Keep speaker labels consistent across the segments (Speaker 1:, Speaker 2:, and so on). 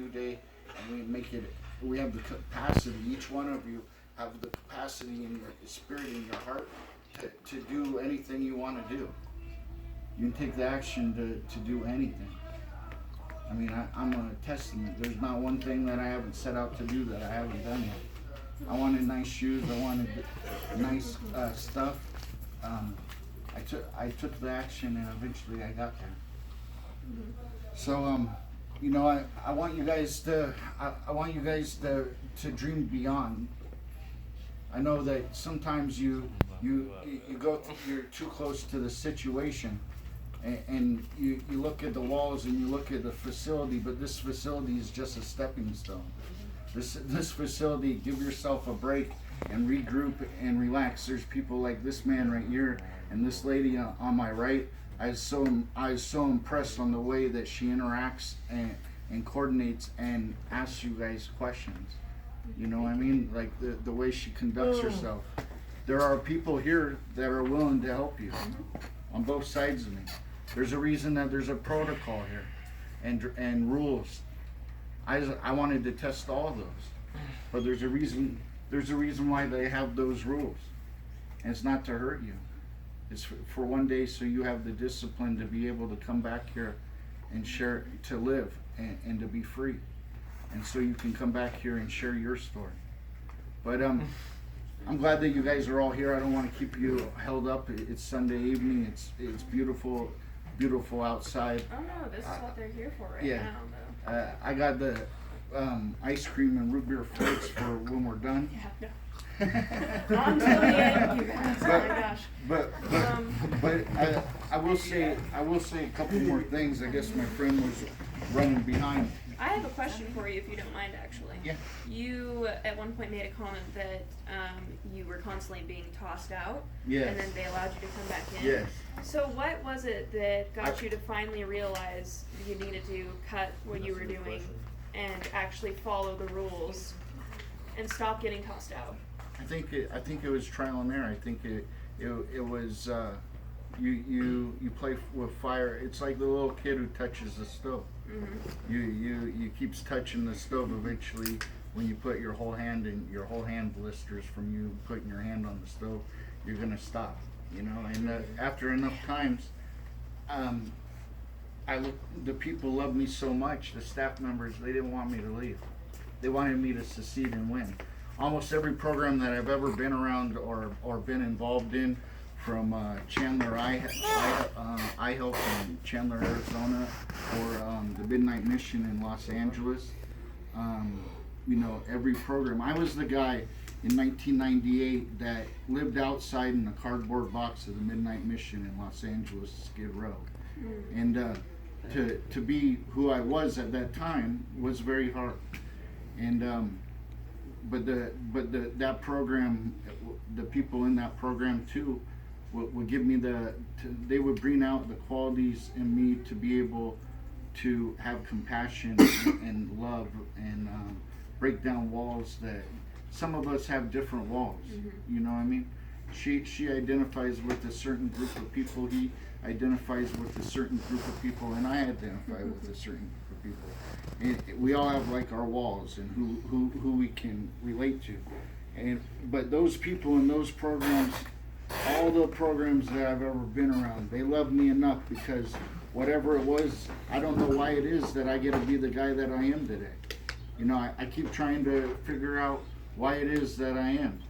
Speaker 1: new day, and we have the capacity, each one of you have the capacity in your spirit, in your heart, to do anything you want to do. You can take the action to do anything. I mean, I'm a testament. There's not one thing that I haven't set out to do that I haven't done yet. I wanted nice shoes. I wanted nice stuff. I took the action, and eventually I got there. So, I want you guys to dream beyond. I know that sometimes you you're too close to the situation, and you look at the walls and you look at the facility, but this facility is just a stepping stone. This facility, give yourself a break and regroup and relax. There's people like this man right here and this lady on my right. I was so impressed on the way that she interacts and coordinates and asks you guys questions. You know what I mean? Like the way she conducts herself. There are people here that are willing to help you on both sides of me. There's a reason that there's a protocol here and rules. I wanted to test all of those, but there's a reason why they have those rules, and it's not to hurt you. It's for one day, so you have the discipline to be able to come back here and share, to live and to be free, and so you can come back here and share your story. But I'm glad that you guys are all here. I don't want to keep you held up. It's Sunday evening. It's beautiful outside.
Speaker 2: Oh no, this is what they're here for now, though.
Speaker 1: I got the ice cream and root beer flakes for when we're done.
Speaker 2: Yeah, no. On to the end, you guys. Oh my gosh.
Speaker 1: But I will say a couple more things. I guess my friend was running behind.
Speaker 2: I have a question for you, if you don't mind, actually.
Speaker 1: Yeah.
Speaker 2: You at one point made a comment that you were constantly being tossed out.
Speaker 1: Yes.
Speaker 2: And then they allowed you to come back in.
Speaker 1: Yes.
Speaker 2: So what was it that got you to finally realize you needed to cut what you were doing and actually follow the rules and stop getting tossed out?
Speaker 1: I think it was trial and error. I think it was you play with fire. It's like the little kid who touches the stove. Mm-hmm. You keeps touching the stove. Eventually, when you put your whole hand in, your whole hand blisters from you putting your hand on the stove, you're gonna stop. And after enough times, the people loved me so much. The staff members, they didn't want me to leave. They wanted me to succeed and win. Almost every program that I've ever been around or been involved in, from Chandler I Help in Chandler, Arizona, or the Midnight Mission in Los Angeles. Every program. I was the guy in 1998 that lived outside in a cardboard box of the Midnight Mission in Los Angeles, Skid Row. And to be who I was at that time was very hard. And but that program, the people in that program too, would give me they would bring out the qualities in me to be able to have compassion and love and break down walls that some of us have different walls. Mm-hmm. You know what I mean? She identifies with a certain group of people. He identifies with a certain group of people, and I identify with a certain group of people. And we all have like our walls and who we can relate to. But those people in those programs, all the programs that I've ever been around, they love me enough because whatever it was, I don't know why it is that I get to be the guy that I am today. I keep trying to figure out why it is that I am.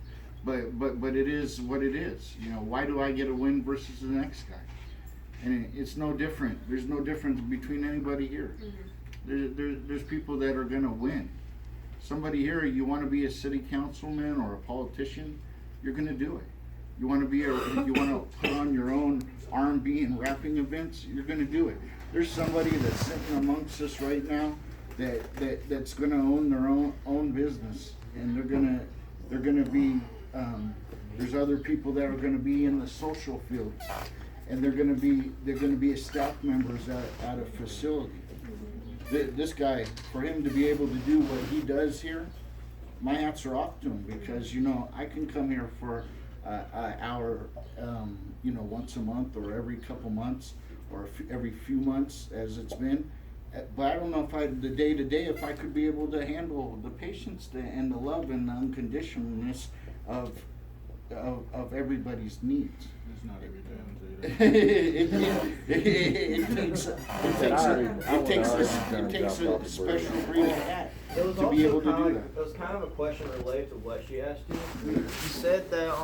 Speaker 1: But it is what it is. Why do I get a win versus the next guy? And it's no different. There's no difference between anybody here. Mm-hmm. There's people that are gonna win. Somebody here, you want to be a city councilman or a politician, you're gonna do it. You want to put on your own R&B and rapping events, you're gonna do it. There's somebody that's sitting amongst us right now that's gonna own their own business, and they're gonna be. There's other people that are gonna be in the social field, and they're gonna be staff members at a facility. This guy, for him to be able to do what he does here, my hats are off to him, because I can come here for an hour, once a month or every couple months or every few months as it's been, but I don't know if the day to day, if I could be able to handle the patience and the love and the unconditionalness of everybody's needs.
Speaker 3: It's not every day.
Speaker 1: It takes a special breed of cat
Speaker 4: It was
Speaker 1: to be able to
Speaker 4: also
Speaker 1: do
Speaker 4: kind of,
Speaker 1: that.
Speaker 4: it was kind of a question related to what she asked you. You said that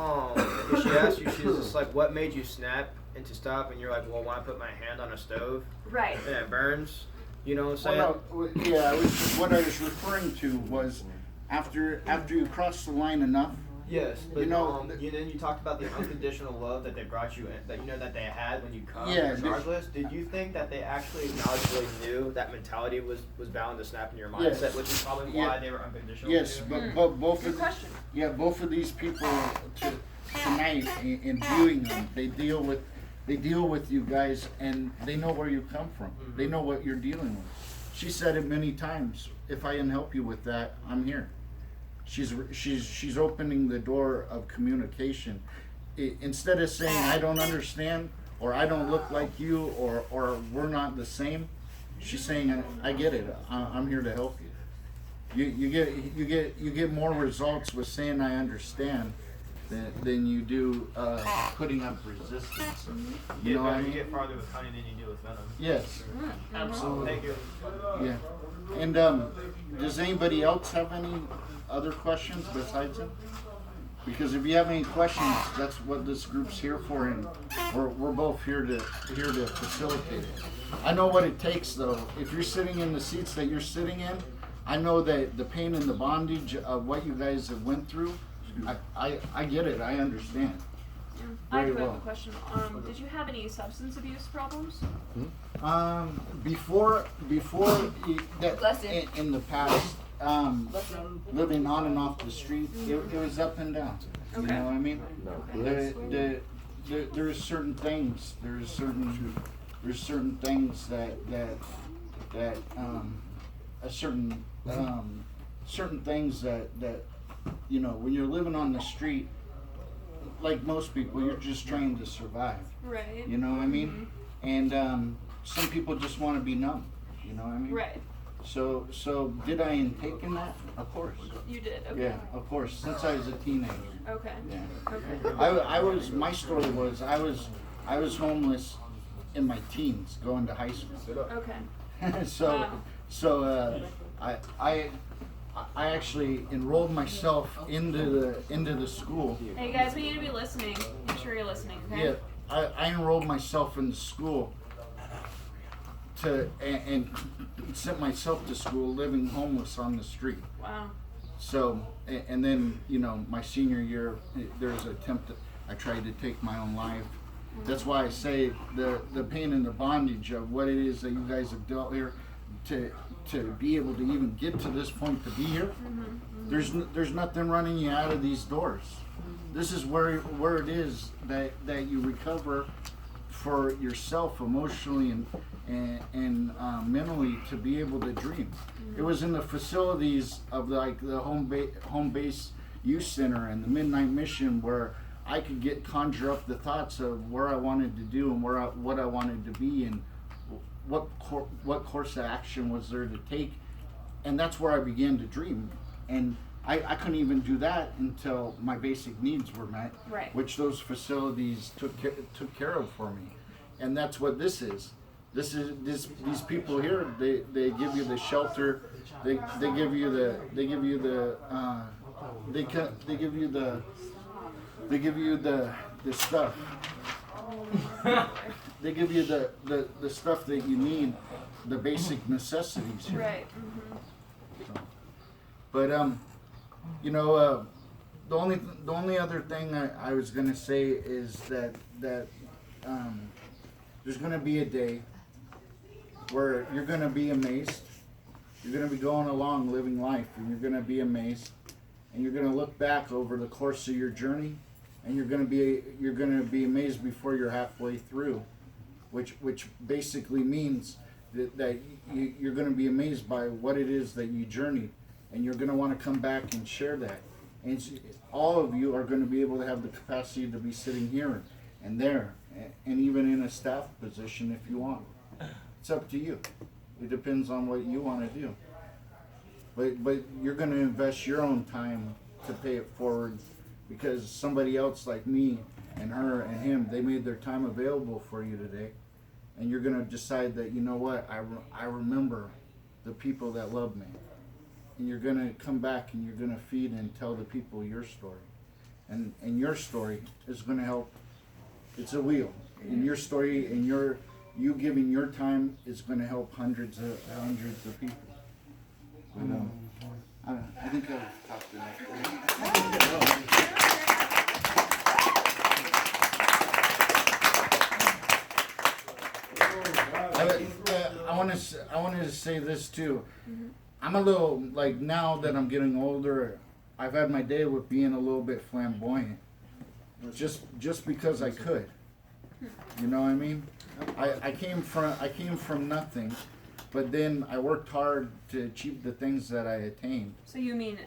Speaker 4: if she asked you, she was just like, "What made you snap into stop?" And you're like, "Well, when I put my hand on a stove
Speaker 2: Right.
Speaker 4: and it burns." You know what I'm saying?
Speaker 1: Well, no, yeah, what I was referring to was after you cross the line enough.
Speaker 4: Yes, but
Speaker 1: You know,
Speaker 4: then you talked about the unconditional love that they brought you in, that they had when you come,
Speaker 1: Yeah,
Speaker 4: regardless. Did you think that they actually acknowledgedly knew that mentality was bound to snap in your mindset,
Speaker 1: Yes.
Speaker 4: which is probably
Speaker 1: Yeah.
Speaker 4: why they were unconditional?
Speaker 1: Yes,
Speaker 4: to you?
Speaker 1: but both
Speaker 2: Good
Speaker 1: of
Speaker 2: question.
Speaker 1: both of these people tonight in viewing them, they deal with you guys, and they know where you come from.
Speaker 4: Mhm.
Speaker 1: They know what you're dealing with. She said it many times. If I can help you with that, I'm here. She's opening the door of communication. Instead of saying I don't understand or I don't look like you or we're not the same, she's saying I get it. I'm here to help you. You get more results with saying I understand than you do putting up resistance. You know what I
Speaker 4: You
Speaker 1: mean?
Speaker 4: get farther with honey than you do with venom.
Speaker 1: Yes, absolutely.
Speaker 4: Thank you.
Speaker 1: Yeah. And does anybody else have any other questions besides him? Because if you have any questions, that's what this group's here for, and we're both here to facilitate it. I know what it takes, though. If you're sitting in the seats that you're sitting in, I know that the pain and the bondage of what you guys have went through. I get it. I understand.
Speaker 2: I have
Speaker 1: Very
Speaker 2: a quick
Speaker 1: well.
Speaker 2: question. Did you have any substance abuse problems?
Speaker 1: Before
Speaker 2: Bless you.
Speaker 1: in the past, living on and off the street, it was up and down. You
Speaker 2: Okay.
Speaker 1: know what I mean? There's certain things. There's certain things that certain things that you know, when you're living on the street, like most people, you're just trying to survive.
Speaker 2: Right.
Speaker 1: You know what I mean? And some people just want to be numb. You know what I mean?
Speaker 2: Right.
Speaker 1: So did I intake in that? Of course.
Speaker 2: You did. Okay.
Speaker 1: Yeah, of course. Since I was a teenager.
Speaker 2: Okay.
Speaker 1: Yeah.
Speaker 2: Okay.
Speaker 1: I was. My story was I was homeless in my teens, going to high school.
Speaker 2: Okay.
Speaker 1: So I actually enrolled myself into the school.
Speaker 2: Hey guys, we need to be listening. Make sure you're listening. Okay.
Speaker 1: Yeah, I enrolled myself in school and sent myself to school living homeless on the street.
Speaker 2: Wow.
Speaker 1: So, and then, you know, my senior year, there was an attempt, I tried to take my own life. That's why I say the pain and the bondage of what it is that you guys have dealt here to be able to even get to this point, to be here. There's nothing running you out of these doors. This is where it is that you recover for yourself emotionally and mentally to be able to dream. It was in the facilities of like the home base youth center and the Midnight Mission where I could conjure up the thoughts of where I wanted to do and what I wanted to be and what course of action was there to take, and that's where I began to dream. And I couldn't even do that until my basic needs were met,
Speaker 2: Right.
Speaker 1: which those facilities took care of for me. And that's what this is. These people here, they give you the shelter, they give you the stuff. They give you the stuff that you need, the basic necessities here.
Speaker 2: Right.
Speaker 1: So, but you know, the only other thing I was gonna say is that there's gonna be a day where you're gonna be amazed. You're gonna be going along living life, and you're gonna be amazed, and you're gonna look back over the course of your journey, and you're gonna be amazed before you're halfway through, which basically means that you're gonna be amazed by what it is that you journeyed, and you're gonna want to come back and share that. And all of you are going to be able to have the capacity to be sitting here and there, and even in a staff position if you want. It's up to you. It depends on what you want to do. But you're going to invest your own time to pay it forward, because somebody else like me and her and him, they made their time available for you today. And you're going to decide that, you know what, I remember the people that love me. And you're going to come back and you're going to feed and tell the people your story. And your story is going to help. It's a wheel. And your story and you giving your time is going to help hundreds of people. But, I think I've talked enough. I wanted to say this too. Mm-hmm. I'm a little, like, now that I'm getting older, I've had my day with being a little bit flamboyant. Just because I could. You know what I mean? I came from nothing, but then I worked hard to achieve the things that I attained.
Speaker 2: So you mean,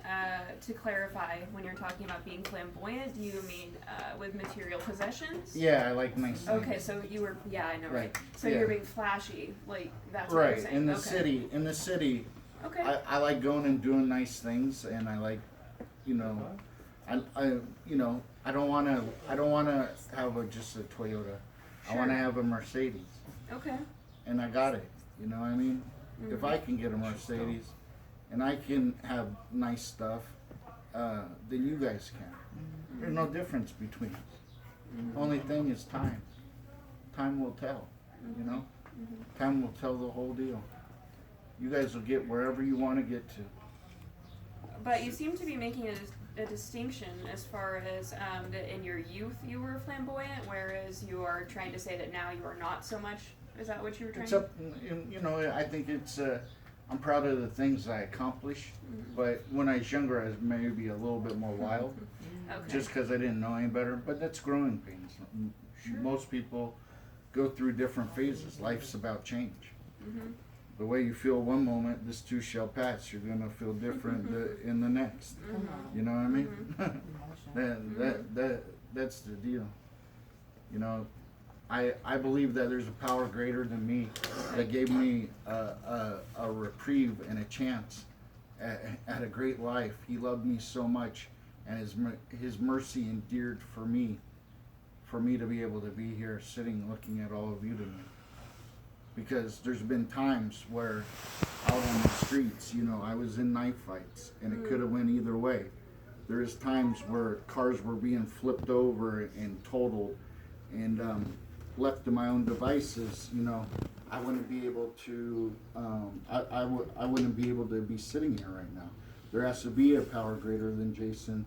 Speaker 2: to clarify, when you're talking about being flamboyant, do you mean with material possessions?
Speaker 1: Yeah, I like nice things.
Speaker 2: Okay, so you were, yeah, I know, right. So
Speaker 1: yeah.
Speaker 2: you're being flashy, like, that's what
Speaker 1: right,
Speaker 2: you're saying.
Speaker 1: in the city,
Speaker 2: okay.
Speaker 1: I like going and doing nice things, and I like, you know, I don't want to have just a Toyota. Sure. I want to have a Mercedes.
Speaker 2: Okay.
Speaker 1: And I got it. You know what I mean? Mm-hmm. If I can get a Mercedes and I can have nice stuff, then you guys can. Mm-hmm. There's no difference between us. Mm-hmm. Only thing is time. Time will tell. Mm-hmm. You know? Mm-hmm. Time will tell the whole deal. You guys will get wherever you want to get to.
Speaker 2: But you seem to be making a distinction as far as that in your youth you were flamboyant, whereas you are trying to say that now you are not so much. Is that what you were trying to say?
Speaker 1: You know, I think it's, I'm proud of the things I accomplished, but when I was younger I was maybe a little bit more wild, just because I didn't know any better, but that's growing pains. Sure. Most people go through different phases. Life's about change. Mm-hmm. The way you feel one moment, this too shall pass. You're gonna feel different in the next. Mm-hmm. You know what I mean? Mm-hmm. That's the deal. You know, I believe that there's a power greater than me that gave me a reprieve and a chance at a great life. He loved me so much, and his mercy endeared for me to be able to be here sitting looking at all of you tonight. Because there's been times where out on the streets, you know, I was in knife fights and it could have went either way. There is times where cars were being flipped over and totaled, and left to my own devices, you know, I wouldn't be able to, I wouldn't be able to be sitting here right now. There has to be a power greater than Jason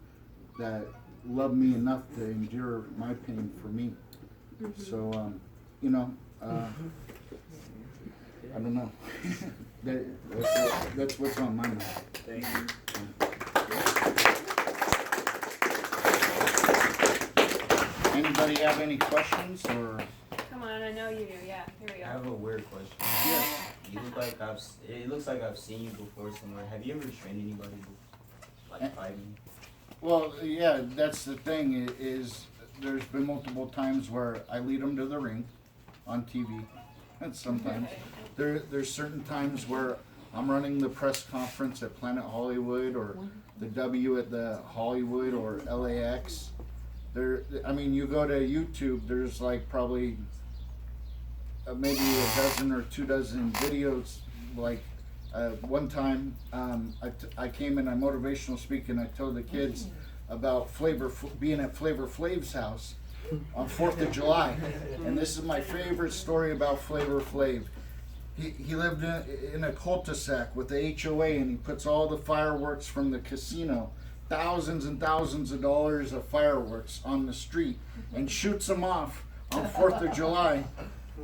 Speaker 1: that loved me enough to endure my pain for me. Mm-hmm. So, you know, I don't know. That's what's on my mind.
Speaker 4: Thank you.
Speaker 3: Anybody have any questions or?
Speaker 2: Come on, I know you do. Yeah, here we go.
Speaker 5: I have a weird question.
Speaker 1: Yes.
Speaker 5: You look like it looks like I've seen you before somewhere. Have you ever trained anybody like fighting?
Speaker 1: Well, yeah, that's the thing is there's been multiple times where I lead them to the ring on TV, and sometimes there's certain times where I'm running the press conference at Planet Hollywood or the W at the Hollywood or LAX. I mean, you go to YouTube, there's like probably maybe a dozen or 2 dozen videos. Like one time I came and I motivational speak and I told the kids about being at Flavor Flav's house on 4th of July. And this is my favorite story about Flavor Flav. He lived in a cul-de-sac with the HOA, and he puts all the fireworks from the casino, thousands and thousands of dollars of fireworks on the street, and shoots them off on 4th of July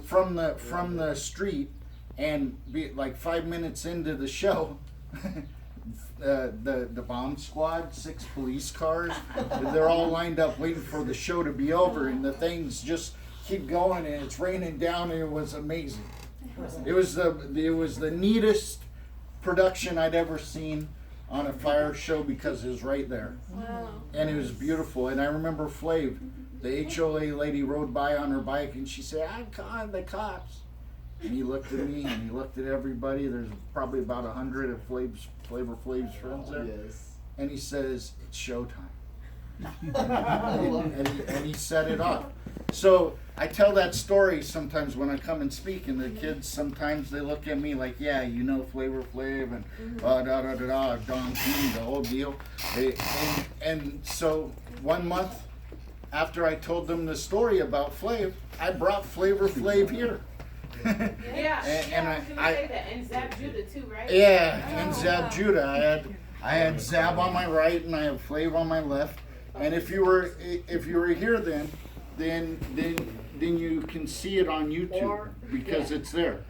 Speaker 1: from the street. And like 5 minutes into the show, the bomb squad, 6 police cars, they're all lined up waiting for the show to be over, and the things just keep going, and it's raining down, and it was amazing. It was the neatest production I'd ever seen on a fire show because it was right there.
Speaker 2: Wow.
Speaker 1: And it was beautiful. And I remember Flav, the HOA lady rode by on her bike and she said, "I'm calling the cops." And he looked at me and he looked at everybody. There's probably about 100 of Flavor Flav's friends there.
Speaker 6: Yes.
Speaker 1: And he says, it's showtime. and he set it up. So I tell that story sometimes when I come and speak, and the kids sometimes they look at me like, yeah, you know Flavor Flav and Don King, the whole deal. And so 1 month after I told them the story about Flav, I brought Flavor Flav here.
Speaker 7: Yeah,
Speaker 1: and
Speaker 7: I was gonna say that, and Zab Judah too, right?
Speaker 1: Yeah, and Zab Judah. I had Zab on my right and I have Flav on my left. And if you were here then you can see it on YouTube because it's there.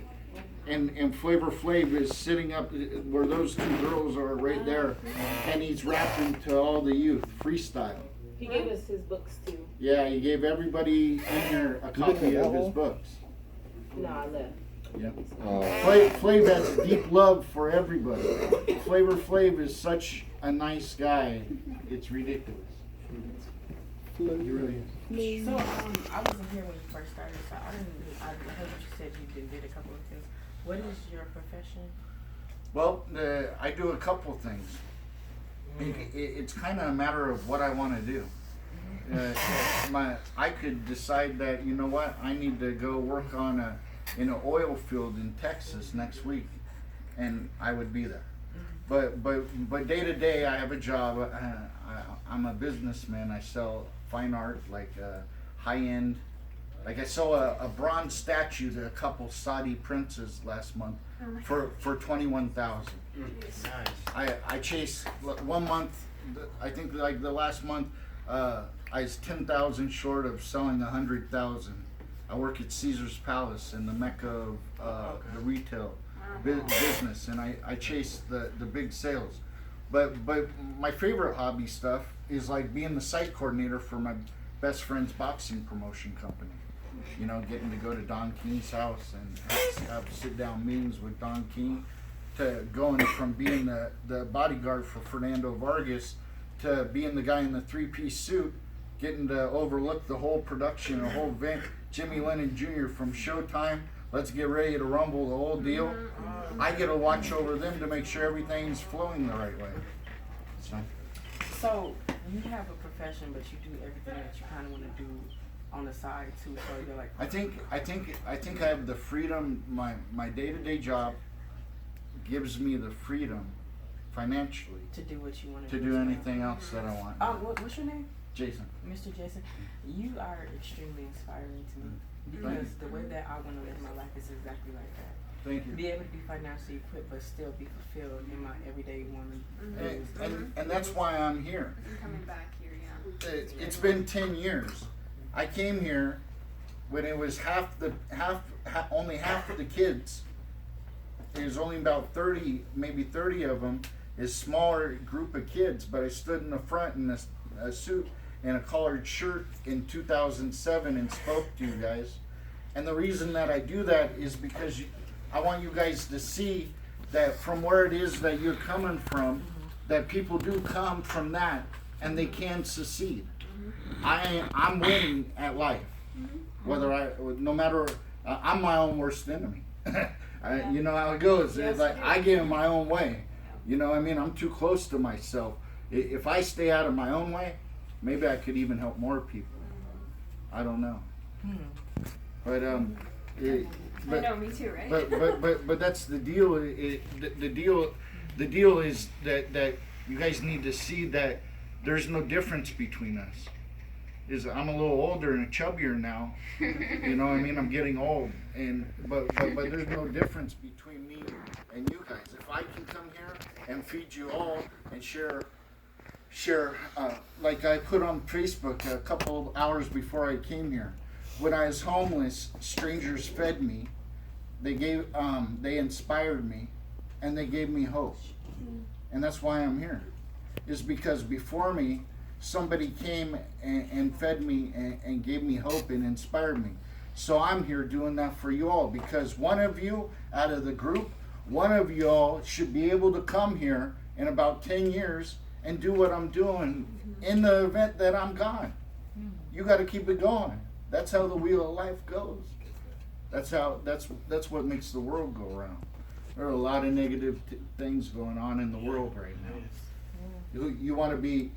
Speaker 1: And Flavor Flav is sitting up where those two girls are right there, and he's rapping to all the youth freestyle.
Speaker 7: He gave us his books too.
Speaker 1: Yeah, he gave everybody in here a copy of his books.
Speaker 7: No, I left.
Speaker 1: Yeah. Flav has deep love for everybody. Flavor Flav is such a nice guy. It's ridiculous. He really is.
Speaker 8: So I wasn't here when you first started, so I heard what you said. You did a couple of things. What is your profession?
Speaker 1: Well, I do a couple things. It's kind of a matter of what I want to do. I could decide that, you know what, I need to go work in an oil field in Texas next week, and I would be there. But day to day, I have a job. I'm a businessman. I sell fine art, like high end. Like I saw a bronze statue to a couple Saudi princes last month for $21,000.
Speaker 4: Nice.
Speaker 1: I chased 1 month. I think like the last month, I was 10,000 short of selling 100,000. I work at Caesar's Palace in the mecca of the retail business, and I chase the big sales. But my favorite hobby stuff is like being the site coordinator for my best friend's boxing promotion company. You know, getting to go to Don King's house and have sit-down meetings with Don King, to going from being the bodyguard for Fernando Vargas to being the guy in the three-piece suit, getting to overlook the whole production, the whole event. Jimmy Lennon Jr. from Showtime, Let's Get Ready to Rumble, the whole deal. I get to watch over them to make sure everything's flowing the right way.
Speaker 8: So you have a profession, but you do everything that you kind of want to do on the side too. So you're like,
Speaker 1: I think I have the freedom. My day-to-day job gives me the freedom financially
Speaker 8: to do what you want
Speaker 1: to do anything else that I want.
Speaker 8: What's your name?
Speaker 1: Jason.
Speaker 8: Mr. Jason, you are extremely inspiring to me because the way that I want to live my life is exactly like that.
Speaker 1: Thank you.
Speaker 8: Be able to be financially equipped, but still be fulfilled in my everyday woman.
Speaker 1: And that's why I'm here.
Speaker 2: You're coming back here, yeah.
Speaker 1: It's been 10 years. I came here when it was only half of the kids. There's only about 30, maybe 30 of them. Is smaller group of kids, but I stood in the front in a suit and a collared shirt in 2007 and spoke to you guys. And the reason that I do that is because I want you guys to see that from where it is that you're coming from, that people do come from that and they can succeed. I'm winning at life. No matter, I'm my own worst enemy. You know how it goes. It's like I get in my own way. You know what I mean? I'm too close to myself. If I stay out of my own way, maybe I could even help more people. I don't know. But
Speaker 2: I know, me too, right?
Speaker 1: But that's the deal. The deal is that you guys need to see that there's no difference between us. I'm a little older and chubbier now. You know what I mean? I'm getting old, but there's no difference between me and you guys. If I can come here and feed you all and share, like I put on Facebook a couple of hours before I came here. When I was homeless, strangers fed me. They inspired me, and they gave me hope. And that's why I'm here. Is because before me, somebody came and fed me and gave me hope and inspired me. So I'm here doing that for you all, because one of you out of the group, one of you all should be able to come here in about 10 years and do what I'm doing in the event that I'm gone. You got to keep it going. That's how the wheel of life goes. That's what makes the world go round. There are a lot of negative things going on in the world right now. You want to be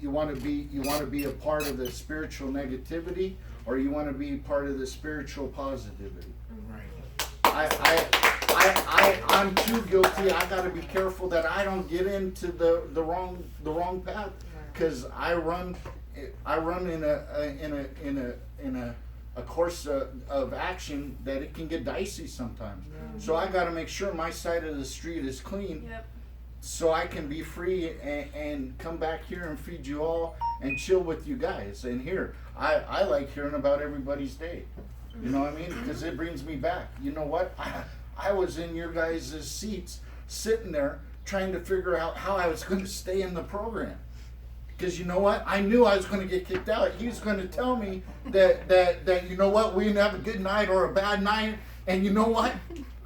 Speaker 1: a part of the spiritual negativity, or you want to be part of the spiritual positivity. I'm too guilty. I got to be careful that I don't get into the wrong path, because I run in a course of action that it can get dicey sometimes. So I got to make sure my side of the street is clean.
Speaker 2: Yep.
Speaker 1: So I can be free and come back here and feed you all and chill with you guys. And here, I like hearing about everybody's day. You know what I mean? Because it brings me back. You know what? I was in your guys' seats, sitting there, trying to figure out how I was going to stay in the program. Because you know what? I knew I was going to get kicked out. He was going to tell me that you know what? We didn't have a good night or a bad night. And you know what?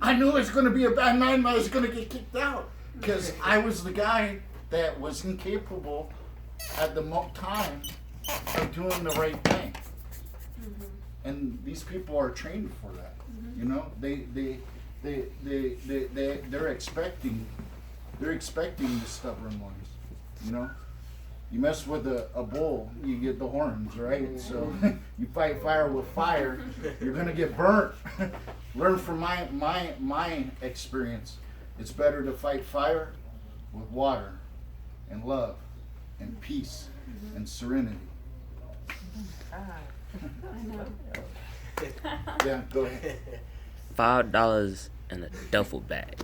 Speaker 1: I knew it was going to be a bad night and I was going to get kicked out. Because I was the guy that was incapable at the time of doing the right thing. And these people are trained for that. You know, they're expecting the stubborn ones. You know, you mess with a bull, you get the horns, right? So you fight fire with fire, you're gonna get burnt. Learn from my experience. It's better to fight fire with water and love and peace and serenity. Yeah, go ahead.
Speaker 6: $5 in a duffel bag.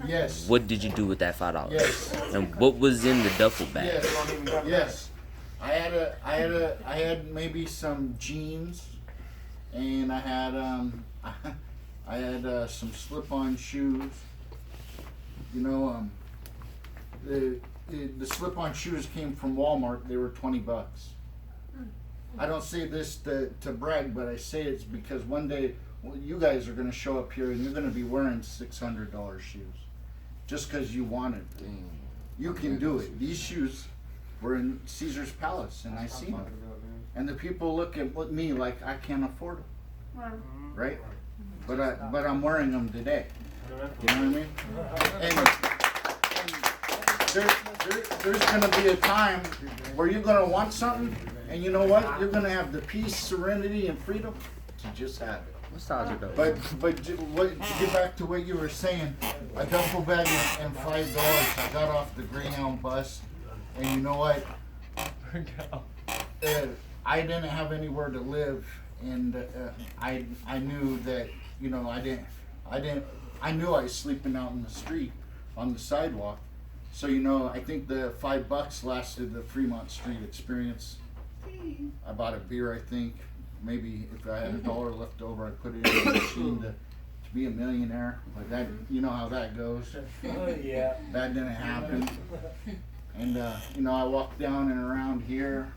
Speaker 1: Yes.
Speaker 6: What did you do with that $5?
Speaker 1: Yes.
Speaker 6: And what was in the duffel bag?
Speaker 1: Yes. Yes. I had maybe some jeans, and I had some slip-on shoes. You know, the slip-on shoes came from Walmart. They were $20. I don't say this to brag, but I say it's because one day you guys are going to show up here and you're going to be wearing $600 shoes just because you wanted it. You can do it. These shoes were in Caesar's Palace, and I seen them. And the people look at me like I can't afford them,
Speaker 2: Wow.
Speaker 1: right? But I'm wearing them today. You know what I mean? And there's going to be a time where you're going to want something, and you know what? You're going to have the peace, serenity, and freedom to just have it.
Speaker 6: What size are those?
Speaker 1: But to get back to what you were saying, a duffel bag and $5. I got off the Greyhound bus, and you know what? I didn't have anywhere to live, and I knew that, you know, I knew I was sleeping out in the street on the sidewalk. So, you know, I think the $5 lasted the Fremont Street experience. I bought a beer, I think. Maybe if I had $1 left over, I put it in the machine to be a millionaire. But that, you know how that goes.
Speaker 4: Oh, yeah.
Speaker 1: That didn't happen. And, you know, I walked down and around here.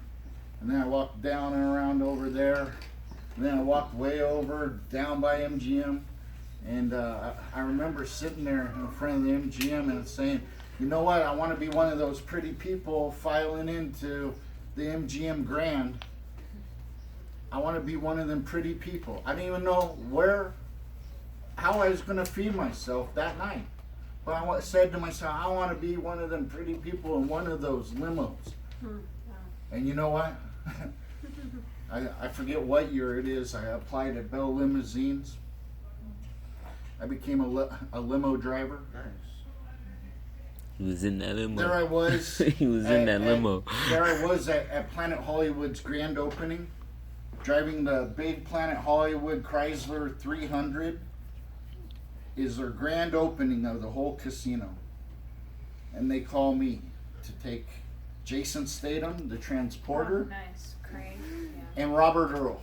Speaker 1: And then I walked down and around over there. And then I walked way over down by MGM. And I remember sitting there in front of the MGM and saying, you know what, I want to be one of those pretty people filing into the MGM Grand. I want to be one of them pretty people. I didn't even know how I was going to feed myself that night. But I said to myself, I want to be one of them pretty people in one of those limos. And you know what? I forget what year it is. I applied at Bell Limousines. I became a limo driver.
Speaker 5: Nice.
Speaker 6: He was in that limo.
Speaker 1: There I was.
Speaker 6: He was in that limo.
Speaker 1: There I was at Planet Hollywood's grand opening, driving the big Planet Hollywood Chrysler 300. Is their grand opening of the whole casino. And they call me to take Jason Statham, the transporter,
Speaker 2: Nice. Crane.
Speaker 1: and Robert Earl,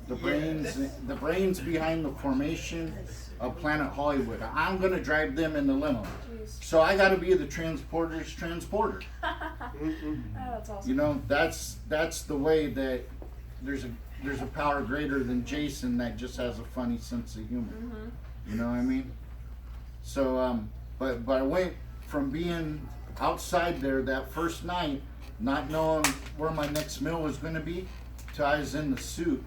Speaker 1: the brains behind the formation of Planet Hollywood. I'm going to drive them in the limo.
Speaker 2: Jeez.
Speaker 1: So I got to be the transporter's transporter.
Speaker 2: Oh, that's awesome.
Speaker 1: You know, that's the way that there's a power greater than Jason that just has a funny sense of humor. You know what I mean? So, but I went from being outside there that first night, not knowing where my next meal was going to be, to I was in the suit,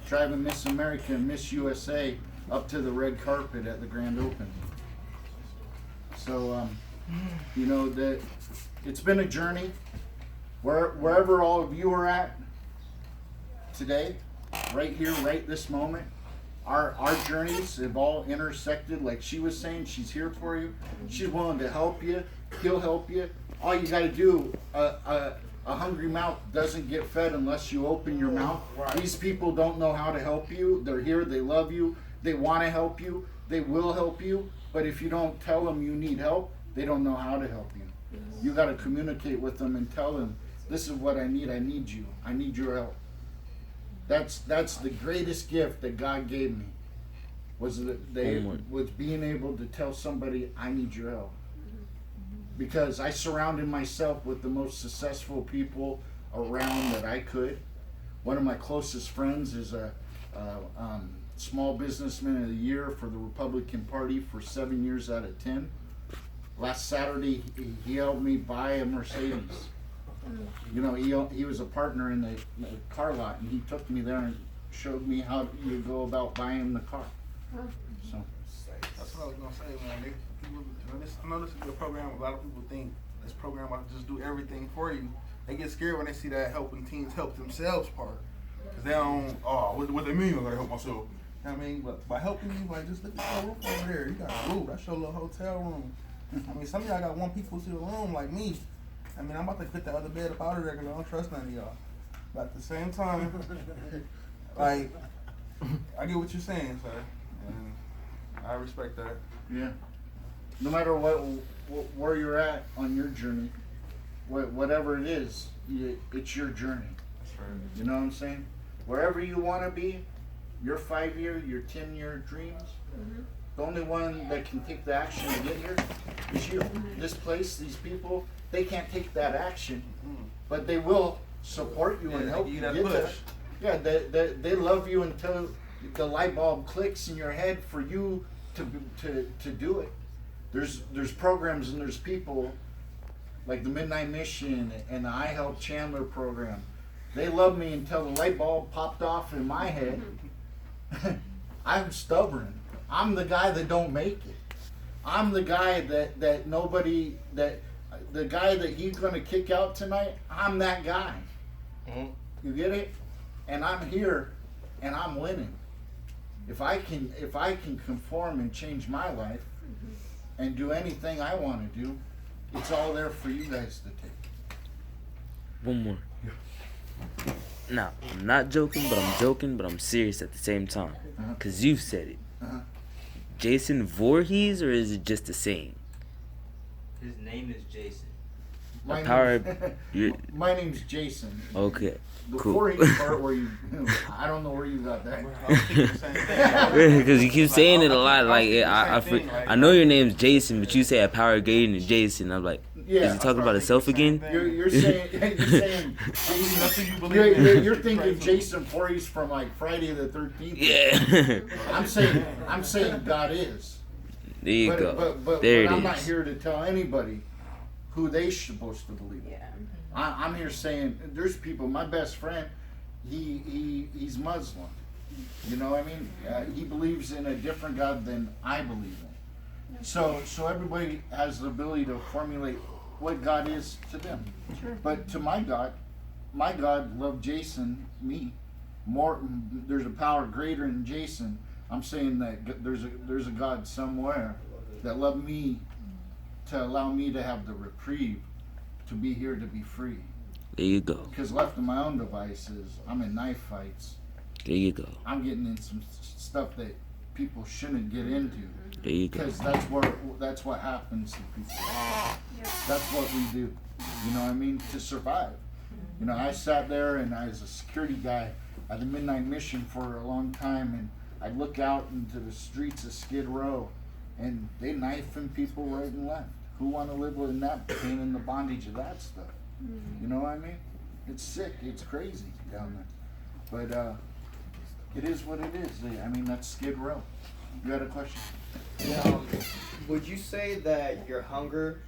Speaker 1: driving Miss America and Miss USA up to the red carpet at the grand opening. So, you know, that it's been a journey. Wherever all of you are at today, right here, right this moment, our journeys have all intersected. Like she was saying, she's here for you. She's willing to help you. He'll help you. All you got to do, a hungry mouth doesn't get fed unless you open your mouth. These people don't know how to help you. They're here. They love you. They want to help you. They will help you. But if you don't tell them you need help, they don't know how to help you. You got to communicate with them and tell them, this is what I need. I need you. I need your help. That's the greatest gift that God gave me. Was being able to tell somebody, I need your help. Because I surrounded myself with the most successful people around that I could. One of my closest friends is a small businessman of the year for the Republican Party for 7 years out of 10. Last Saturday, he helped me buy a Mercedes. You know, he was a partner in the car lot, and he took me there and showed me how you go about buying the car. So
Speaker 9: that's what I was gonna say, man. I know this is a program. A lot of people think this program will just do everything for you. They get scared when they see that helping teens help themselves part, because they don't. Oh, what they mean? I gotta help myself. You know what I mean? But by helping you, like, just look at your roof over there. You got a roof. That's your little hotel room. I mean, some of y'all got one people to the room like me. I mean, I'm about to put the other bed up out of there because I don't trust none of y'all. But at the same time, like, I get what you're saying, sir, and I respect that.
Speaker 1: yeah, no matter where you're at on your journey, whatever it is, it's your journey.
Speaker 9: That's right.
Speaker 1: You know what I'm saying? Wherever you want to be, your 5-year, your 10-year dreams. The only one that can take the action to get here is you. This place, these people, they can't take that action, but they will support you and help you get there. Yeah, they love you until the light bulb clicks in your head for you to do it. There's programs and there's people like the Midnight Mission and the I Help Chandler program. They love me until the light bulb popped off in my head. I'm stubborn. I'm the guy that don't make it. I'm the guy that nobody, that the guy that he's gonna kick out tonight, I'm that guy. You get it? And I'm here and I'm winning. If I can conform and change my life and do anything I wanna do, it's all there for you guys to take.
Speaker 6: One more. Now, I'm not joking, but I'm serious at the same time. Because you've said it. Jason Voorhees, or is it just a saying?
Speaker 5: His name is Jason.
Speaker 1: My name's Jason.
Speaker 6: Okay,
Speaker 1: The
Speaker 6: cool.
Speaker 1: Voorhees part where you, I don't know where you got that.
Speaker 6: Because you keep saying it a lot. Like I know your name's Jason, but you say a power greater than Jason. I'm like, is he talking about himself again?
Speaker 1: You're saying you're thinking Jason Voorhees from like Friday the 13th.
Speaker 6: Yeah.
Speaker 1: I'm saying God is.
Speaker 6: There you go.
Speaker 1: But
Speaker 6: There it
Speaker 1: I'm
Speaker 6: is.
Speaker 1: not here to tell anybody who they supposed to believe.
Speaker 2: Yeah.
Speaker 1: I'm here saying there's people. My best friend, he's Muslim. You know what I mean? He believes in a different God than I believe in. So everybody has the ability to formulate what God is to them.
Speaker 2: Sure.
Speaker 1: But to my God loved Jason, me, more. There's a power greater than Jason. I'm saying that there's a God somewhere that loved me to allow me to have the reprieve to be here to be free.
Speaker 6: There you go.
Speaker 1: Because left to my own devices, I'm in knife fights.
Speaker 6: There you go.
Speaker 1: I'm getting in some stuff that people shouldn't get into.
Speaker 6: There you go.
Speaker 1: Because that's what happens to people. That's what we do. You know what I mean? To survive. You know, I sat there and I was a security guy at the Midnight Mission for a long time, and I'd look out into the streets of Skid Row, and they knifing people right and left. Who want to live in that pain and the bondage of that stuff? You know what I mean? It's sick. It's crazy down there. But it is what it is. I mean, that's Skid Row. You had a question?
Speaker 4: Would you say that your hunger,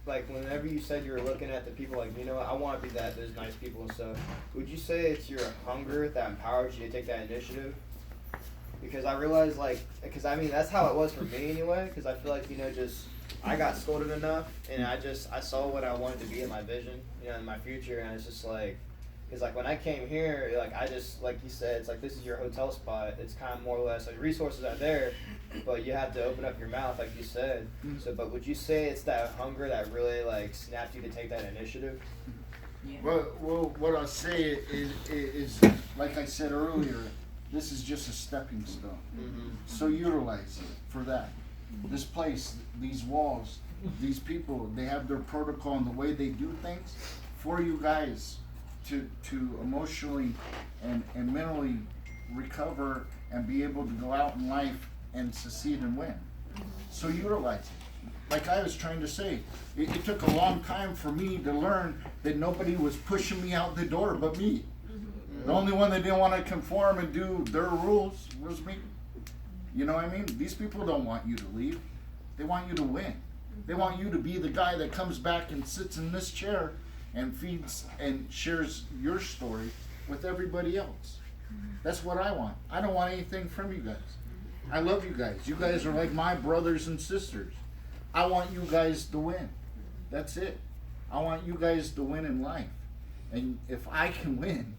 Speaker 4: like whenever you said you were looking at the people, like, you know what, I want to be that, those nice people and stuff, would you say it's your hunger that empowers you to take that initiative? because I realized because I mean that's how it was for me anyway. Because I feel like I got scolded enough, and I saw what I wanted to be in my vision, in my future, and it's just like. Because when I came here, I just, like you said, it's like this is your hotel spot. It's kind of more or less, resources are there, but you have to open up your mouth, like you said. So, but would you say it's that hunger that really, snapped you to take that initiative?
Speaker 8: Yeah.
Speaker 1: Well, what I'll say is, like I said earlier, this is just a stepping stone.
Speaker 4: Mm-hmm.
Speaker 1: So utilize it for that. This place, these walls, these people, they have their protocol and the way they do things for you guys to emotionally and mentally recover and be able to go out in life and succeed and win. So utilize it. Like I was trying to say, it took a long time for me to learn that nobody was pushing me out the door but me. The only one that didn't want to conform and do their rules was me. You know what I mean? These people don't want you to leave. They want you to win. They want you to be the guy that comes back and sits in this chair and feeds and shares your story with everybody else. That's what I want. I don't want anything from you guys. I love you guys. You guys are like my brothers and sisters. I want you guys to win. That's it. I want you guys to win in life. And if I can win,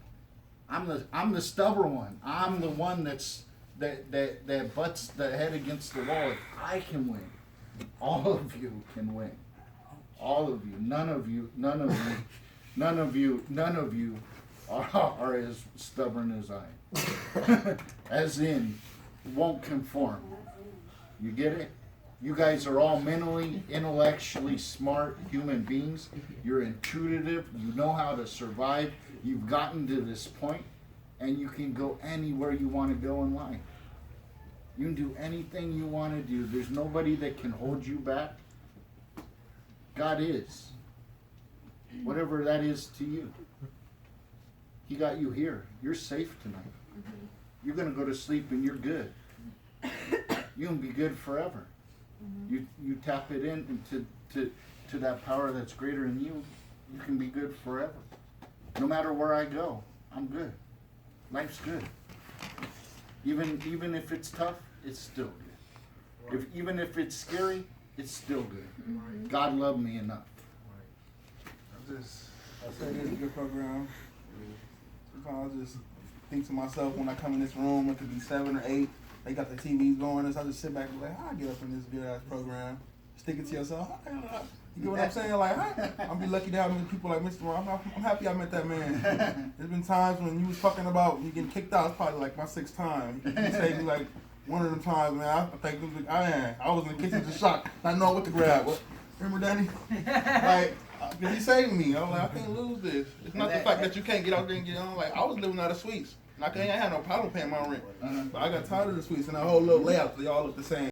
Speaker 1: I'm the stubborn one. I'm the one that butts the head against the wall. If I can win, all of you can win. All of you, none of you are as stubborn as I. As in, won't conform. You get it? You guys are all mentally, intellectually smart human beings. You're intuitive. You know how to survive. You've gotten to this point, and you can go anywhere you want to go in life. You can do anything you want to do. There's nobody that can hold you back. God is. Whatever that is to you. He got you here. You're safe tonight. You're going to go to sleep and you're good. You're going to be good forever. You tap it in to that power that's greater than you. You can be good forever. No matter where I go, I'm good. Life's good. Even if it's tough, it's still good. Even if it's scary, it's still good. God loved me enough.
Speaker 9: I say this is a good program. Sometimes I just think to myself when I come in this room, it could be 7 or 8. They got the TVs going, so I just sit back and be like, I get up in this good ass program. Just thinking to yourself, you get what I'm saying? Like, I'll be lucky to have many people like Mr. Ron. I'm happy I met that man. There's been times when you was talking about you getting kicked out. It's probably like my 6th time. You saved me like one of them times, man. I think it was I was in the kitchen just shocked, not knowing what to grab. Remember, Danny? Like, because he saved me. I was like, I can't lose this. It's not the fact that you can't get out there and get on. Like, I was living out of suites. And I had no problem paying my rent. But I got tired of the suites and that whole little layout. They all look the same.